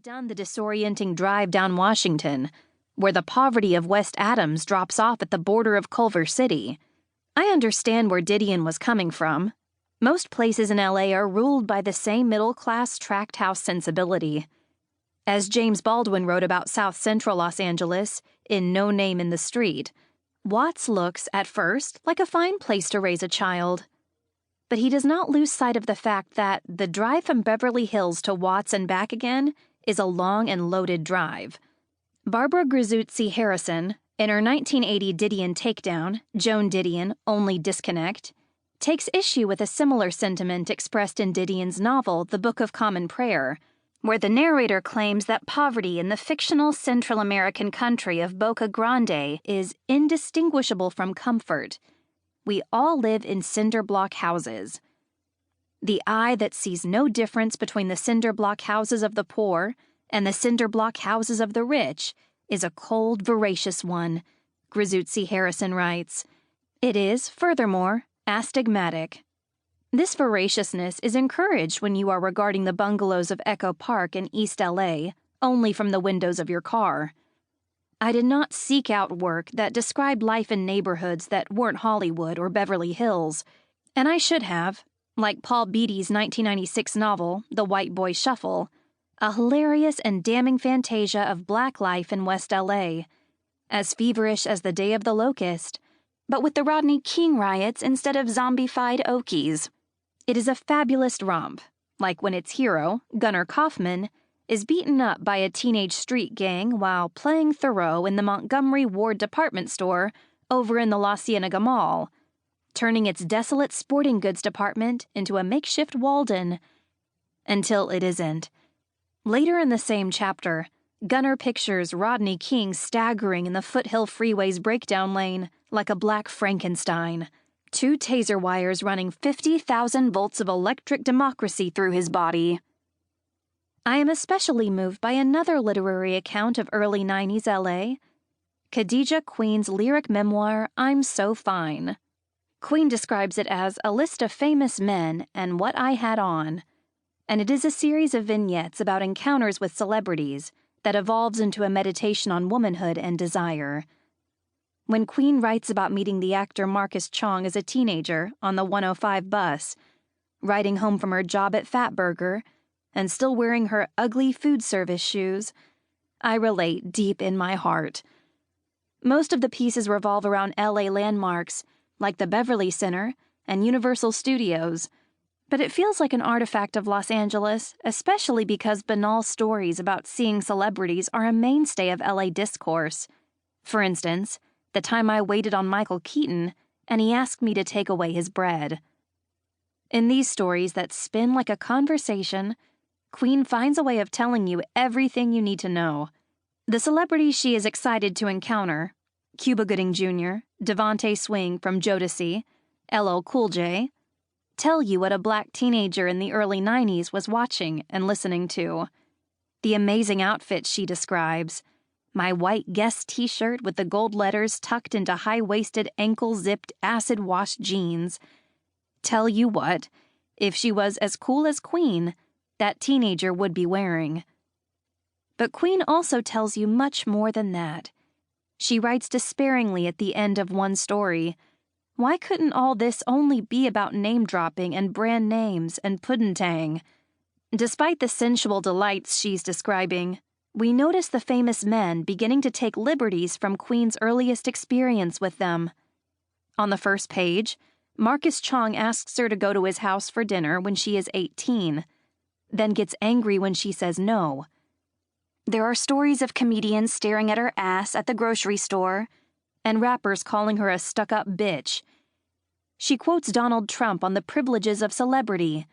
done the disorienting drive down Washington, where the poverty of West Adams drops off at the border of Culver City. I understand where Didion was coming from. Most places in LA are ruled by the same middle-class tract house sensibility. As James Baldwin wrote about South Central Los Angeles in No Name in the Street, Watts looks, at first, like a fine place to raise a child. But he does not lose sight of the fact that the drive from Beverly Hills to Watts and back again is a long and loaded drive. Barbara Grzutzi Harrison, in her 1980 Didion takedown, Joan Didion, Only Disconnect, takes issue with a similar sentiment expressed in Didion's novel The Book of Common Prayer, where the narrator claims that poverty in the fictional Central American country of Boca Grande is indistinguishable from comfort. We all live in cinder block houses. The eye that sees no difference between the cinder block houses of the poor and the cinder block houses of the rich is a cold, voracious one, Grzutzi Harrison writes. It is, furthermore, astigmatic. This voraciousness is encouraged when you are regarding the bungalows of Echo Park in East LA only from the windows of your car. I did not seek out work that described life in neighborhoods that weren't Hollywood or Beverly Hills, and I should have, like Paul Beatty's 1996 novel, The White Boy Shuffle, a hilarious and damning fantasia of black life in West LA, as feverish as the Day of the Locust, but with the Rodney King riots instead of zombified Okies. It is a fabulous romp, like when its hero, Gunnar Kaufman, is beaten up by a teenage street gang while playing Thoreau in the Montgomery Ward department store over in the La Cienega Mall, turning its desolate sporting goods department into a makeshift Walden. Until it isn't. Later in the same chapter, Gunnar pictures Rodney King staggering in the Foothill Freeway's breakdown lane like a black Frankenstein, 2 taser wires running 50,000 volts of electric democracy through his body. I am especially moved by another literary account of early 90s LA, Khadija Queen's lyric memoir, I'm So Fine. Queen describes it as a list of famous men and what I had on, and it is a series of vignettes about encounters with celebrities that evolves into a meditation on womanhood and desire. When Queen writes about meeting the actor Marcus Chong as a teenager on the 105 bus, riding home from her job at Fatburger, and still wearing her ugly food service shoes, I relate deep in my heart. Most of the pieces revolve around LA landmarks, like the Beverly Center and Universal Studios, but it feels like an artifact of Los Angeles, especially because banal stories about seeing celebrities are a mainstay of LA discourse. For instance, the time I waited on Michael Keaton and he asked me to take away his bread. In these stories that spin like a conversation, Queen finds a way of telling you everything you need to know. The celebrities she is excited to encounter, Cuba Gooding Jr., Devontae Swing from Jodeci, LL Cool J, tell you what a black teenager in the early 90s was watching and listening to. The amazing outfits she describes, my white Guess t-shirt with the gold letters tucked into high-waisted ankle-zipped acid-wash jeans. Tell you what, if she was as cool as Queen, that teenager would be wearing. But Queen also tells you much more than that. She writes despairingly at the end of one story, why couldn't all this only be about name-dropping and brand names and pudding-tang? Despite the sensual delights she's describing, we notice the famous men beginning to take liberties from Queen's earliest experience with them. On the first page, Marcus Chong asks her to go to his house for dinner when she is 18, then gets angry when she says no. There are stories of comedians staring at her ass at the grocery store, and rappers calling her a stuck-up bitch. She quotes Donald Trump on the privileges of celebrity,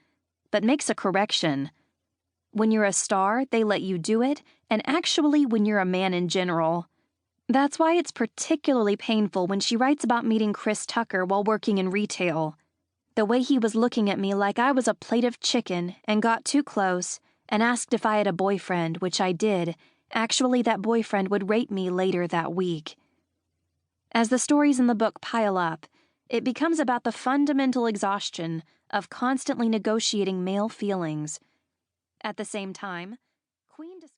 but makes a correction. When you're a star, they let you do it, and actually when you're a man in general. That's why it's particularly painful when she writes about meeting Chris Tucker while working in retail. The way he was looking at me like I was a plate of chicken and got too close and asked if I had a boyfriend, which I did. Actually, that boyfriend would rape me later that week. As the stories in the book pile up, it becomes about the fundamental exhaustion of constantly negotiating male feelings. At the same time,